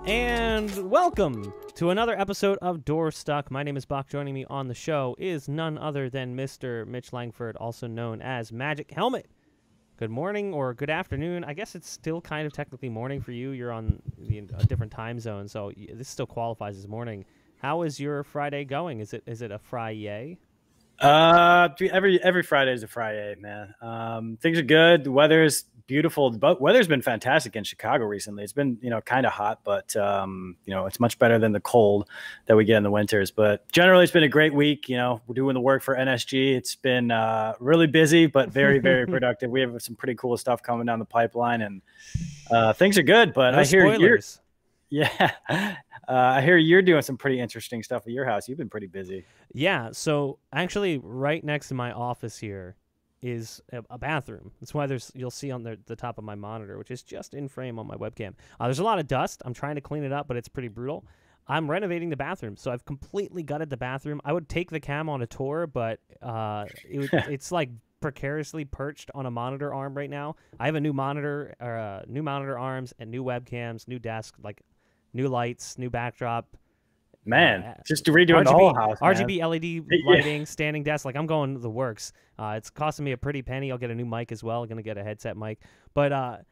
And welcome to another episode of Door Stuck. My name is Bach. Joining me on the show is none other than Mr. Mitch Langford, also known as MagicHelmet. Good morning or good afternoon. I guess it's still kind of technically morning for you. You're on a different time zone, so this still qualifies as morning. How is your Friday going? Is it a Friday? Every Friday is a Friday, man. Things are good. The weather's beautiful. The weather's been fantastic in Chicago recently. It's been, kind of hot, but, it's much better than the cold that we get in the winters. But generally, it's been a great week. We're doing the work for NSG. It's been really busy, but very, very productive. We have some pretty cool stuff coming down the pipeline, and things are good. But I hear spoilers. I hear you're doing some pretty interesting stuff at your house. You've been pretty busy. Yeah, so actually right next to my office here is a bathroom. That's why you'll see on the top of my monitor, which is just in frame on my webcam. There's a lot of dust. I'm trying to clean it up, but it's pretty brutal. I'm renovating the bathroom, so I've completely gutted the bathroom. I would take the cam on a tour, but it's like precariously perched on a monitor arm right now. I have a new monitor, new monitor arms, and new webcams, new desk, like new lights, new backdrop. Man, just redoing the whole house. RGB LED lighting, standing desk. Like, I'm going the works. It's costing me a pretty penny. I'll get a new mic as well. I'm going to get a headset mic. But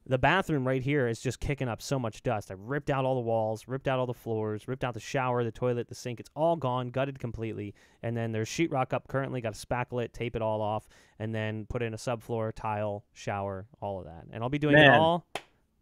the bathroom right here is just kicking up so much dust. I've ripped out all the walls, ripped out all the floors, ripped out the shower, the toilet, the sink. It's all gone, gutted completely. And then there's sheetrock up currently. Got to spackle it, tape it all off, and then put in a subfloor, tile, shower, all of that. And I'll be doing it all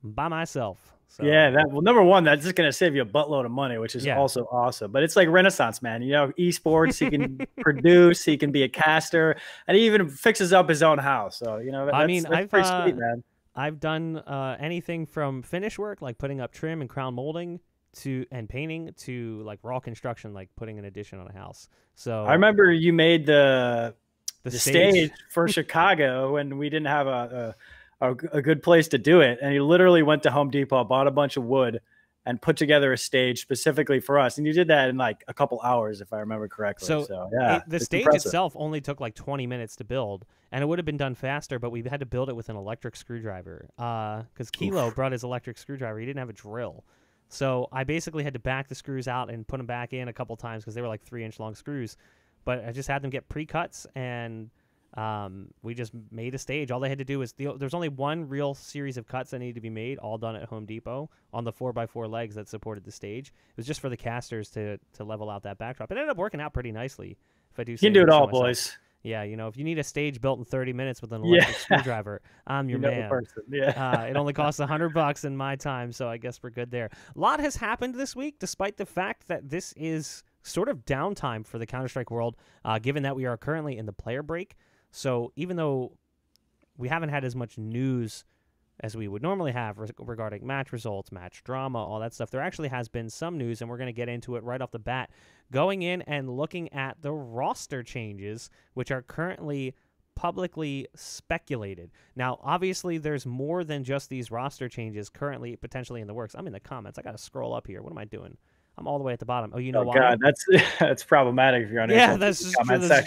by myself. So. Yeah, number one, that's just going to save you a buttload of money, which is also awesome. But it's like Renaissance, man. Esports, he can produce, he can be a caster, and he even fixes up his own house. So, that's pretty sweet, man. I've done anything from finish work, like putting up trim and crown molding, and painting, to like raw construction, like putting an addition on a house. So I remember you made the stage for Chicago when we didn't have a good place to do it, and he literally went to Home Depot, bought a bunch of wood, and put together a stage specifically for us. And you did that in like a couple hours, if I remember correctly. So yeah, the stage impressive. Itself only took like 20 minutes to build, and it would have been done faster, but we had to build it with an electric screwdriver because Kilo brought his electric screwdriver. He didn't have a drill. So I basically had to back the screws out and put them back in a couple times because they were like 3-inch long screws. But I just had them get pre-cuts, and we just made a stage. All they had to do was there's only one real series of cuts that needed to be made, all done at Home Depot on the 4x4 legs that supported the stage. It was just for the casters to level out that backdrop. It ended up working out pretty nicely. If I do, you can do it all, boys. Yeah, if you need a stage built in 30 minutes with an electric screwdriver, I'm your man. It only costs $100 in my time, so I guess we're good there. A lot has happened this week, despite the fact that this is sort of downtime for the Counter-Strike world, given that we are currently in the player break. So even though we haven't had as much news as we would normally have regarding match results, match drama, all that stuff, there actually has been some news, and we're going to get into it right off the bat, going in and looking at the roster changes, which are currently publicly speculated. Now, obviously, there's more than just these roster changes currently potentially in the works. I'm in the comments. I got to scroll up here. What am I doing? I'm all the way at the bottom. Oh, you know why? God, that's problematic if you're on. Yeah, that's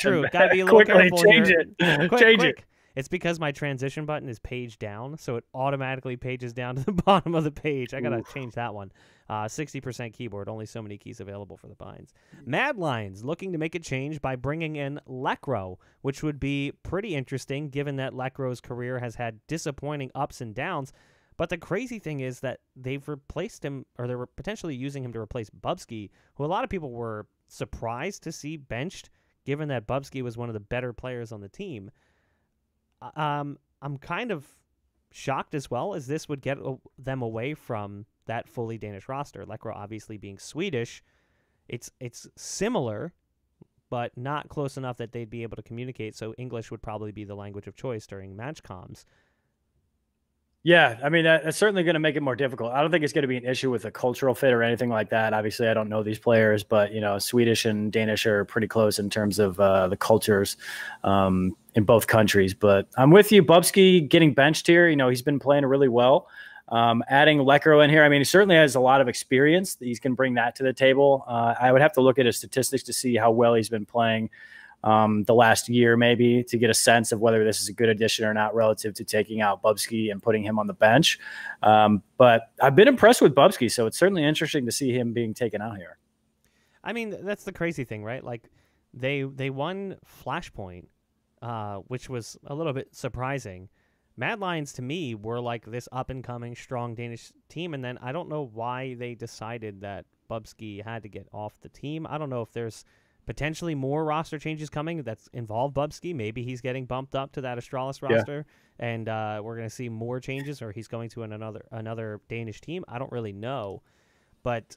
true. Gotta be a little careful change here. it. Change it. It's because my transition button is page down, so it automatically pages down to the bottom of the page. I gotta change that one. 60% keyboard, only so many keys available for the binds. Mad Lions looking to make a change by bringing in Lekro, which would be pretty interesting given that Lekro's career has had disappointing ups and downs. But the crazy thing is that they've replaced him, or they're potentially using him to replace Bubsky, who a lot of people were surprised to see benched, given that Bubsky was one of the better players on the team. I'm kind of shocked as well, as this would get them away from that fully Danish roster. Lekro obviously being Swedish, it's similar, but not close enough that they'd be able to communicate, so English would probably be the language of choice during match comms. Yeah, I mean, that's certainly going to make it more difficult. I don't think it's going to be an issue with a cultural fit or anything like that. Obviously, I don't know these players, but, Swedish and Danish are pretty close in terms of the cultures in both countries. But I'm with you. Bubsky getting benched here. He's been playing really well. Adding Lekro in here, I mean, he certainly has a lot of experience. He's going to bring that to the table. I would have to look at his statistics to see how well he's been playing the last year, maybe, to get a sense of whether this is a good addition or not relative to taking out Bubsky and putting him on the bench. But I've been impressed with Bubsky, so it's certainly interesting to see him being taken out here. I mean, that's the crazy thing, right? Like, they won Flashpoint, which was a little bit surprising. Mad Lions, to me, were like this up-and-coming, strong Danish team, and then I don't know why they decided that Bubsky had to get off the team. I don't know if there's potentially more roster changes coming that's involve Bubsky. Maybe he's getting bumped up to that Astralis roster, and we're going to see more changes, or he's going to another Danish team. I don't really know, but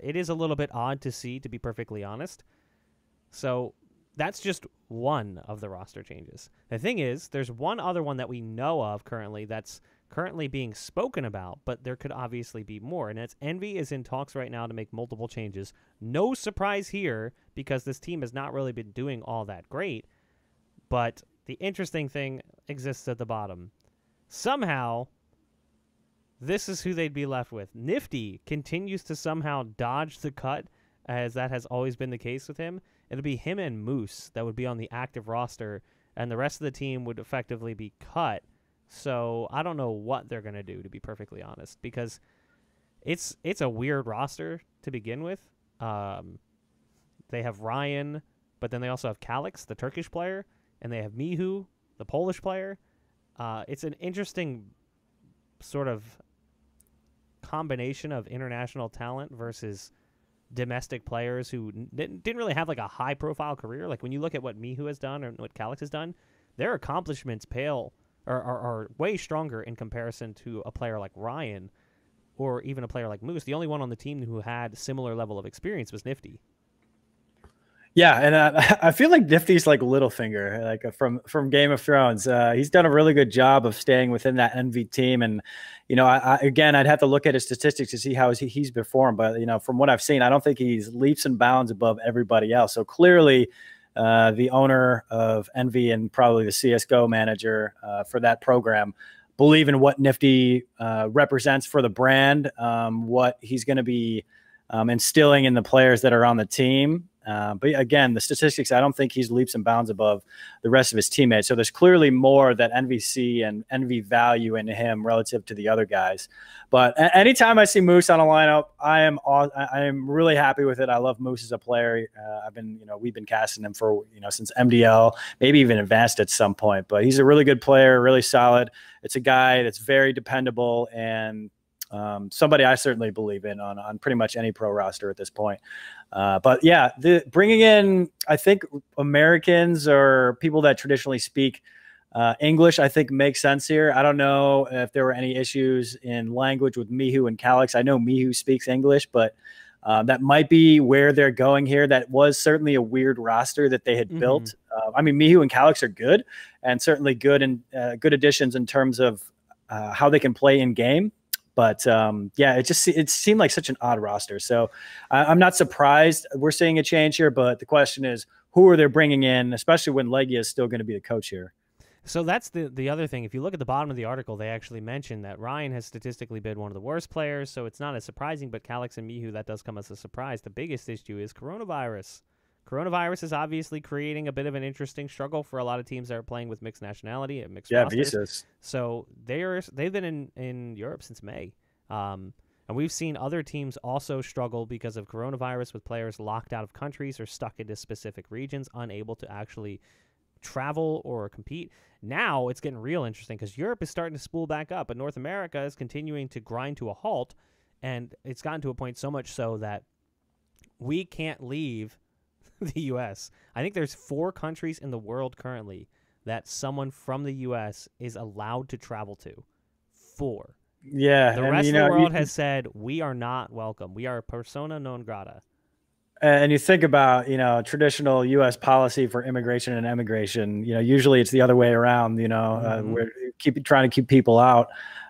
it is a little bit odd to see, to be perfectly honest. So that's just one of the roster changes. The thing is, there's one other one that we know of currently that's currently being spoken about, but there could obviously be more, and that's Envy is in talks right now to make multiple changes. No surprise here, because this team has not really been doing all that great, but the interesting thing exists at the bottom. Somehow, this is who they'd be left with. Nifty continues to somehow dodge the cut, as that has always been the case with him. It'll be him and Moose that would be on the active roster, and the rest of the team would effectively be cut. So I don't know what they're going to do, to be perfectly honest, because it's a weird roster to begin with. They have Ryan, but then they also have Calix, the Turkish player, and they have Mihu, the Polish player. It's an interesting sort of combination of international talent versus domestic players who didn't really have like a high profile career. Like when you look at what Mihu has done or what Calix has done, their accomplishments pale or are way stronger in comparison to a player like Ryan or even a player like Moose. The only one on the team who had similar level of experience was Nifty. Yeah, and I feel like Nifty's like Littlefinger, like from Game of Thrones. He's done a really good job of staying within that Envy team, and again, I'd have to look at his statistics to see how he's performed. But from what I've seen, I don't think he's leaps and bounds above everybody else. So clearly, the owner of Envy and probably the CS:GO manager for that program believe in what Nifty represents for the brand, what he's going to be instilling in the players that are on the team. But again, the statistics, I don't think he's leaps and bounds above the rest of his teammates. So there's clearly more that NVC and Envy value in him relative to the other guys. But anytime I see Moose on a lineup, I am really happy with it. I love Moose as a player. We've been casting him for, since MDL, maybe even advanced at some point, but he's a really good player, really solid. It's a guy that's very dependable and somebody I certainly believe in on pretty much any pro roster at this point. But yeah, bringing in, I think, Americans or people that traditionally speak English, I think makes sense here. I don't know if there were any issues in language with Mihu and Calix. I know Mihu speaks English, but that might be where they're going here. That was certainly a weird roster that they had built. I mean, Mihu and Calix are good and certainly good and good additions in terms of how they can play in game. But yeah, it seemed like such an odd roster. So I'm not surprised we're seeing a change here. But the question is, who are they bringing in, especially when Legia is still going to be the coach here? So that's the other thing. If you look at the bottom of the article, they actually mention that Ryan has statistically been one of the worst players. So it's not as surprising. But Calix and Mihu, that does come as a surprise. The biggest issue is coronavirus. Coronavirus is obviously creating a bit of an interesting struggle for a lot of teams that are playing with mixed nationality and mixed rosters. Visas. So they've been in Europe since May, and we've seen other teams also struggle because of coronavirus, with players locked out of countries or stuck into specific regions, unable to actually travel or compete. Now it's getting real interesting because Europe is starting to spool back up, but North America is continuing to grind to a halt, and it's gotten to a point so much so that we can't leave the U.S. I think there's 4 countries in the world currently that someone from the U.S. is allowed to travel to. 4. Yeah. The rest of the world has said, we are not welcome. We are persona non grata. And you think about, traditional U.S. policy for immigration and emigration, usually it's the other way around, we're trying to keep people out,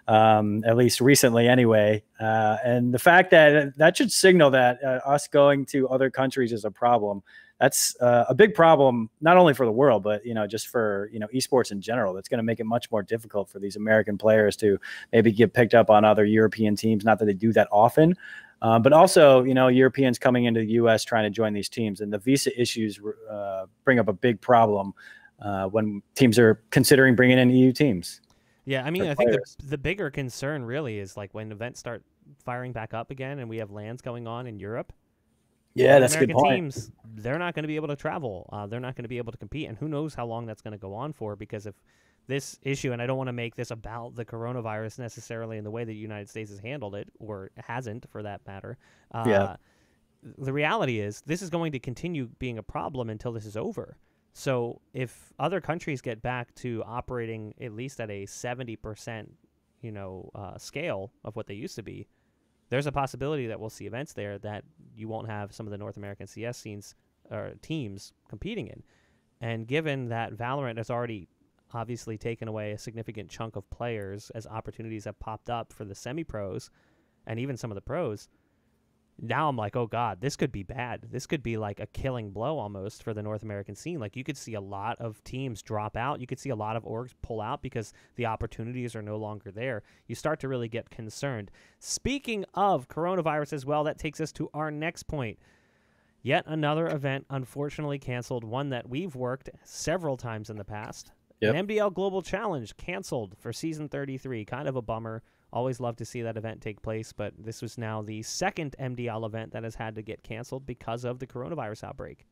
at least recently anyway. And the fact that should signal that us going to other countries is a problem. that's a big problem, not only for the world, but, just for, esports in general. That's going to make it much more difficult for these American players to maybe get picked up on other European teams. Not that they do that often, but also, Europeans coming into the U.S. trying to join these teams, and the visa issues bring up a big problem when teams are considering bringing in EU teams. Yeah, I mean, I think the bigger concern really is like when events start firing back up again and we have LANs going on in Europe. Yeah, that's American a good point. teams, they're not going to be able to travel. They're not going to be able to compete, and who knows how long that's going to go on for, because if this issue, and I don't want to make this about the coronavirus necessarily in the way that the United States has handled it, or hasn't for that matter. Yeah. The reality is this is going to continue being a problem until this is over. So if other countries get back to operating at least at a 70%, scale of what they used to be, there's a possibility that we'll see events there that you won't have some of the North American CS scenes or teams competing in. And given that Valorant has already obviously taken away a significant chunk of players as opportunities have popped up for the semi-pros and even some of the pros, now I'm like, oh God, this could be bad. This could be like a killing blow almost for the North American scene. Like you could see a lot of teams drop out. You could see a lot of orgs pull out because the opportunities are no longer there. You start to really get concerned. Speaking of coronavirus as well, that takes us to our next point. Yet another event unfortunately canceled, one that we've worked several times in the past. Yep. An MDL Global Challenge canceled for Season 33. Kind of a bummer. Always love to see that event take place, but this was now the second MDL event that has had to get canceled because of the coronavirus outbreak.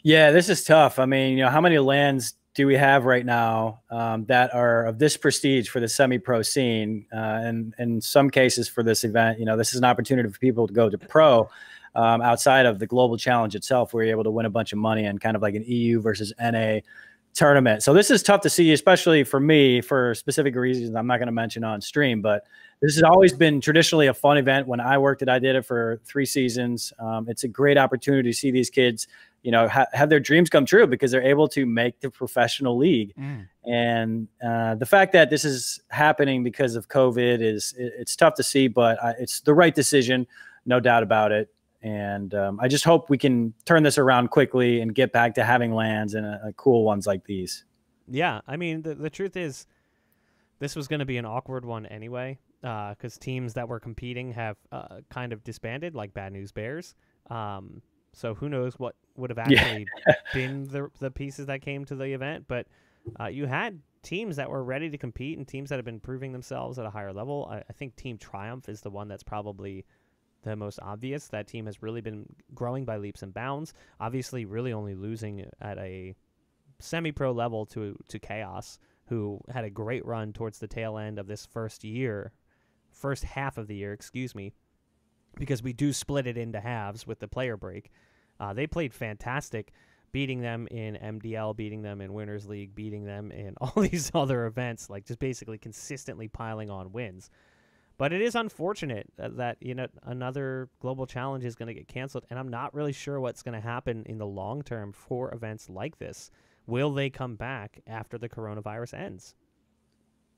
Yeah, this is tough. I mean, how many LANs do we have right now that are of this prestige for the semi-pro scene? And in some cases for this event, this is an opportunity for people to go to pro outside of the global challenge itself, where you're able to win a bunch of money and kind of like an EU versus NA tournament. So this is tough to see, especially for me, for specific reasons I'm not going to mention on stream, but this has always been traditionally a fun event. When I worked it, I did it for 3 seasons. It's a great opportunity to see these kids, have their dreams come true because they're able to make the professional league. And the fact that this is happening because of COVID it's tough to see, but it's the right decision, no doubt about it. And I just hope we can turn this around quickly and get back to having LANs and cool ones like these. Yeah, I mean, the truth is this was going to be an awkward one anyway, because teams that were competing have kind of disbanded, like Bad News Bears. So who knows what would have actually been the pieces that came to the event. But you had teams that were ready to compete and teams that have been proving themselves at a higher level. I think Team Triumph is the one that's probably the most obvious. That team has really been growing by leaps and bounds. Obviously, really only losing at a semi-pro level to Chaos, who had a great run towards the tail end of this first half of the year, because we do split it into halves with the player break. They played fantastic, beating them in MDL, beating them in Winners League, beating them in all these other events, like just basically consistently piling on wins. But it is unfortunate that another global challenge is going to get canceled, and I'm not really sure what's going to happen in the long term for events like this. Will they come back after the coronavirus ends?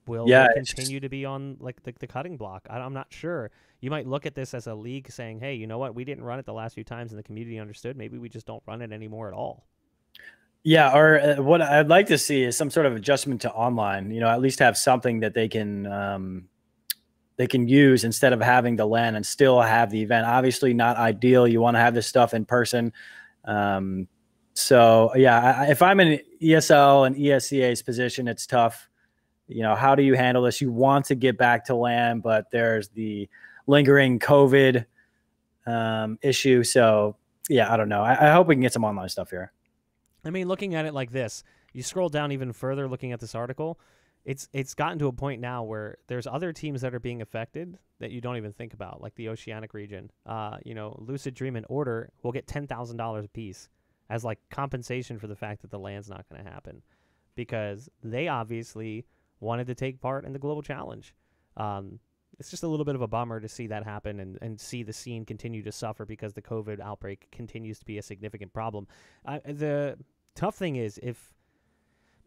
Will they continue to be on like the cutting block? I'm not sure. You might look at this as a league saying, hey, you know what? We didn't run it the last few times and the community understood. Maybe we just don't run it anymore at all. Yeah, or what I'd like to see is some sort of adjustment to online, at least have something that they can use instead of having the LAN and still have the event. Obviously not ideal. You want to have this stuff in person. So yeah, if I'm in ESL and ESCA's position, it's tough. How do you handle this? You want to get back to LAN, but there's the lingering COVID issue. So yeah, I don't know. I hope we can get some online stuff here. I mean, looking at it like this, you scroll down even further, looking at this article, it's gotten to a point now where there's other teams that are being affected that you don't even think about, like the Oceanic region. Lucid Dream and Order will get $10,000 a piece as like compensation for the fact that the LAN's not going to happen, because they obviously wanted to take part in the global challenge. It's just a little bit of a bummer to see that happen and see the scene continue to suffer because the COVID outbreak continues to be a significant problem. The tough thing is if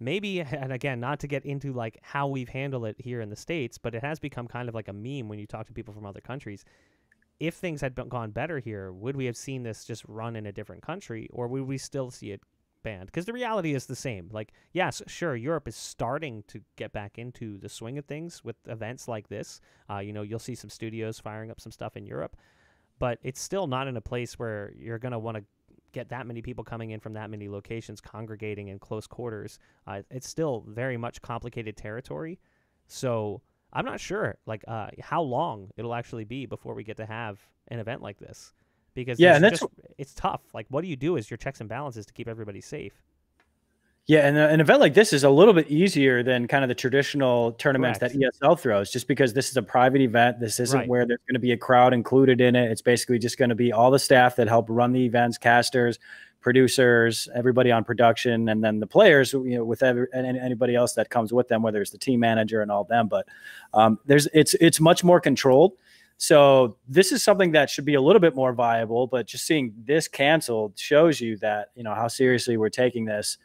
maybe, and again, not to get into like how we've handled it here in the States, but it has become kind of like a meme when you talk to people from other countries. if things had gone better here, would we have seen this just run in a different country, or would we still see it banned? Because the reality is the same. Like, yes, sure, Europe is starting to get back into the swing of things with events like this. You know, you'll see some studios firing up some stuff in Europe, but it's still not in a place where you're going to want to get that many people coming in from that many locations congregating in close quarters. It's still very much complicated territory. So I'm not sure, like, how long it'll actually be before we get to have an event like this, because it's tough. Like, what do you do as your checks and balances to keep everybody safe? Yeah, and an event like this is a little bit easier than kind of the traditional tournaments Correct. that ESL throws, just because this is a private event. This isn't Right. where there's going to be a crowd included in it. It's basically just going to be all the staff that help run the events, casters, producers, everybody on production, and then the players, you know, with anybody else that comes with them, whether it's the team manager and all them. But it's much more controlled. So this is something that should be a little bit more viable. But just seeing this canceled shows you that, you know, how seriously we're taking this.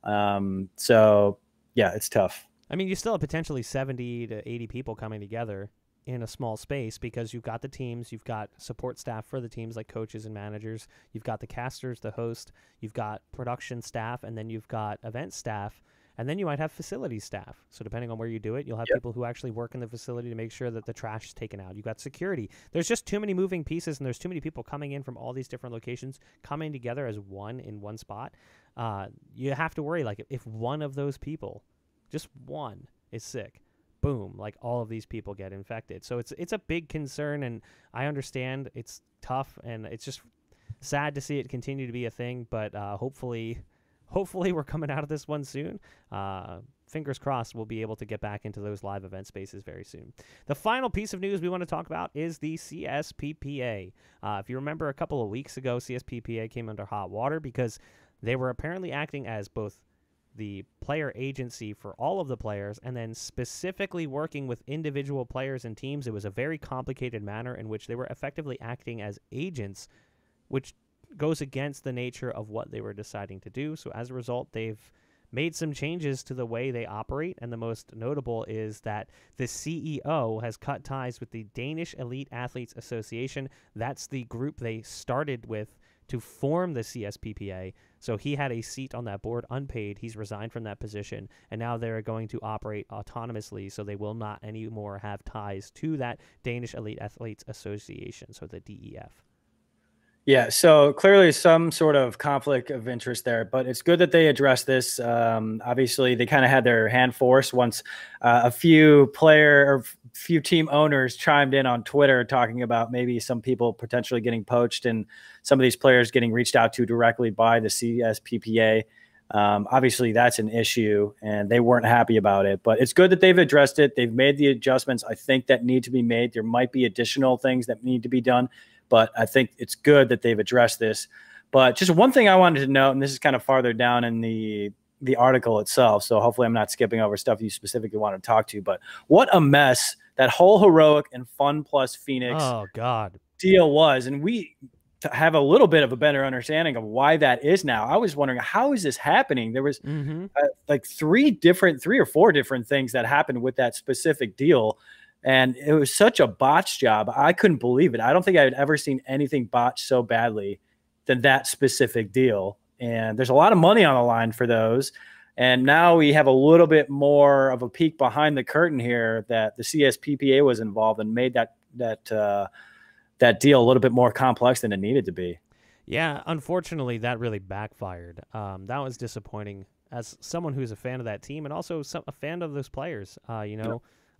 So yeah, it's tough. I mean, you still have potentially 70 to 80 people coming together in a small space, because you've got the teams, you've got support staff for the teams like coaches and managers, you've got the casters, the host, you've got production staff, and then you've got event staff, and then you might have facilities staff. So depending on where you do it, you'll have people who actually work in the facility to make sure that the trash is taken out. You've got security. There's just too many moving pieces, and there's too many people coming in from all these different locations coming together as one in one spot. You have to worry, like, if one of those people, just one, is sick, boom, like, all of these people get infected. So it's a big concern, and I understand it's tough, and it's just sad to see it continue to be a thing. But hopefully we're coming out of this one soon. Fingers crossed we'll be able to get back into those live event spaces very soon. The final piece of news we want to talk about is the CSPPA. If you remember, a couple of weeks ago, CSPPA came under hot water because they were apparently acting as both the player agency for all of the players, and then specifically working with individual players and teams. It was a very complicated manner in which they were effectively acting as agents, which goes against the nature of what they were deciding to do. So as a result, they've made some changes to the way they operate, and the most notable is that the CEO has cut ties with the Danish Elite Athletes Association. That's the group they started with to form the CSPPA. So he had a seat on that board unpaid. He's resigned from that position, and now they're going to operate autonomously, so they will not anymore have ties to that Danish Elite Athletes Association, so the DEF. Yeah, so clearly some sort of conflict of interest there, but it's good that they addressed this. Obviously, they kind of had their hand forced once a few team owners chimed in on Twitter talking about maybe some people potentially getting poached and some of these players getting reached out to directly by the CSPPA. Obviously, that's an issue, and they weren't happy about it. But it's good that they've addressed it. They've made the adjustments, I think, that need to be made. There might be additional things that need to be done, but I think it's good that they've addressed this. But just one thing I wanted to note, and this is kind of farther down in the article itself, so hopefully I'm not skipping over stuff you specifically want to talk to, but what a mess that whole Heroic and Fun Plus Phoenix deal was. And we have a little bit of a better understanding of why that is now. I was wondering, how is this happening? There was like three or four different things that happened with that specific deal. And it was such a botched job. I couldn't believe it. I don't think I had ever seen anything botched so badly than that specific deal. And there's a lot of money on the line for those. And now we have a little bit more of a peek behind the curtain here that the CSPPA was involved and made that deal a little bit more complex than it needed to be. Yeah, unfortunately, that really backfired. That was disappointing as someone who's a fan of that team and also a fan of those players.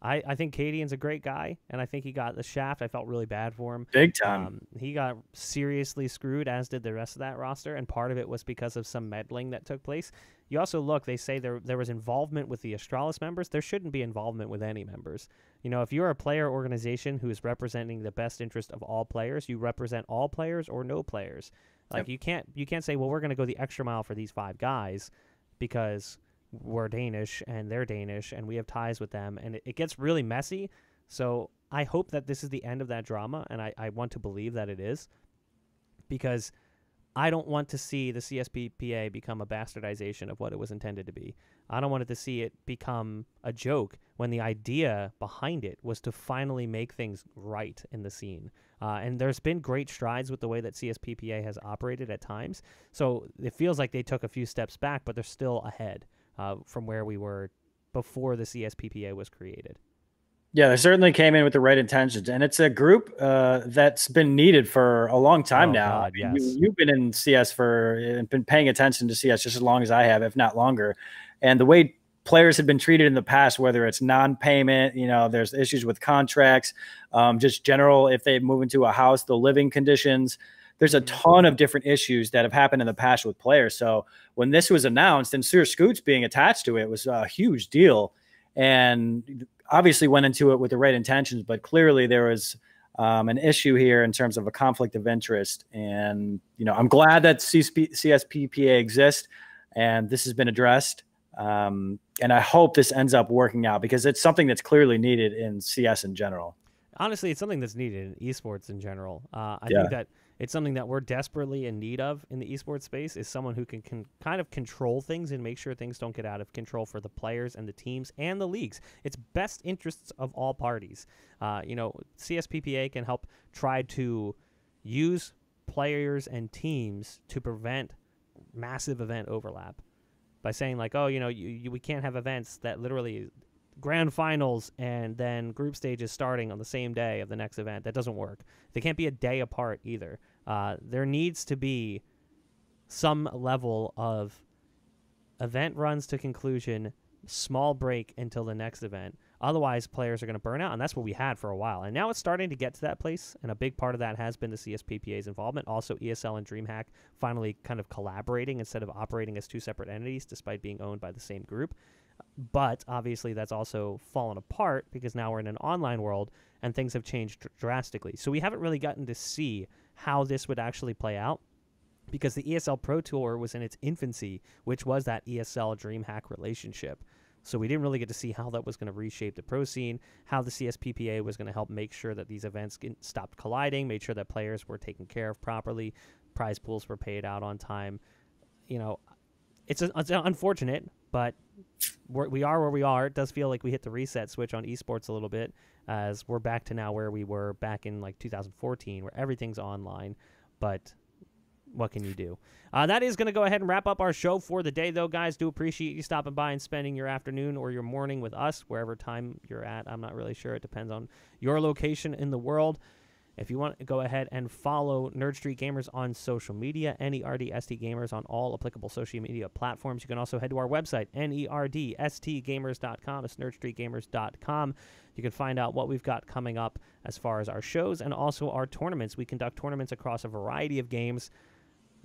I think Cadian's a great guy, and I think he got the shaft. I felt really bad for him. Big time. He got seriously screwed, as did the rest of that roster, and part of it was because of some meddling that took place. You also look, they say there was involvement with the Astralis members. There shouldn't be involvement with any members. You know, if you're a player organization who is representing the best interest of all players, you represent all players or no players. Like, you can't say, well, we're going to go the extra mile for these 5 guys because we're Danish and they're Danish and we have ties with them, and it gets really messy. So I hope that this is the end of that drama, and I want to believe that it is, because I don't want to see the CSPPA become a bastardization of what it was intended to be. I don't want to see it become a joke when the idea behind it was to finally make things right in the scene. And there's been great strides with the way that CSPPA has operated at times. So it feels like they took a few steps back, but they're still ahead from where we were before the CSPPA was created. Yeah, they certainly came in with the right intentions, and it's a group that's been needed for a long time now. God, I mean, yes. you've been in CS been paying attention to CS just as long as I have, if not longer. And the way players have been treated in the past, whether it's non-payment, there's issues with contracts, just general, if they move into a house, the living conditions. There's a ton of different issues that have happened in the past with players. So when this was announced and Sir Scoots being attached to it was a huge deal. And obviously went into it with the right intentions, but clearly there was an issue here in terms of a conflict of interest. And, I'm glad that CSPPA exists and this has been addressed. And I hope this ends up working out because it's something that's clearly needed in CS in general. Honestly, it's something that's needed in esports in general. I think that it's something that we're desperately in need of in the esports space is someone who can kind of control things and make sure things don't get out of control for the players and the teams and the leagues. It's best interests of all parties. CSPPA can help try to use players and teams to prevent massive event overlap by saying like, oh, we can't have events that literally grand finals and then group stages starting on the same day of the next event. That doesn't work. They can't be a day apart either. There needs to be some level of event runs to conclusion, small break until the next event. Otherwise, players are going to burn out, and that's what we had for a while. And now it's starting to get to that place, and a big part of that has been the CSPPA's involvement. Also, ESL and DreamHack finally kind of collaborating instead of operating as two separate entities despite being owned by the same group. But obviously that's also fallen apart because now we're in an online world and things have changed drastically. So we haven't really gotten to see how this would actually play out because the ESL Pro Tour was in its infancy, which was that ESL DreamHack relationship. So we didn't really get to see how that was going to reshape the pro scene, how the CSPPA was going to help make sure that these events stopped colliding, made sure that players were taken care of properly, prize pools were paid out on time. It's unfortunate, but we are where we are. It does feel like we hit the reset switch on esports a little bit as we're back to now where we were back in like 2014 where everything's online, but what can you do? That is going to go ahead and wrap up our show for the day, though, guys. Do appreciate you stopping by and spending your afternoon or your morning with us, wherever time you're at. I'm not really sure. It depends on your location in the world. If you want to go ahead and follow Nerd Street Gamers on social media, NERDST Gamers on all applicable social media platforms. You can also head to our website, NERDSTGamers.com. It's nerdstreetgamers.com. You can find out what we've got coming up as far as our shows and also our tournaments. We conduct tournaments across a variety of games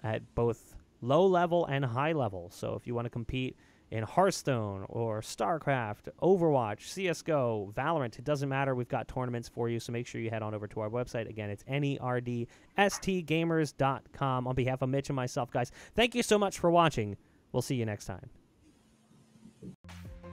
at both low level and high level. So if you want to compete in Hearthstone or StarCraft, Overwatch, CSGO, Valorant, it doesn't matter. We've got tournaments for you, so make sure you head on over to our website. Again, it's NERDSTGamers.com. On behalf of Mitch and myself, guys, thank you so much for watching. We'll see you next time.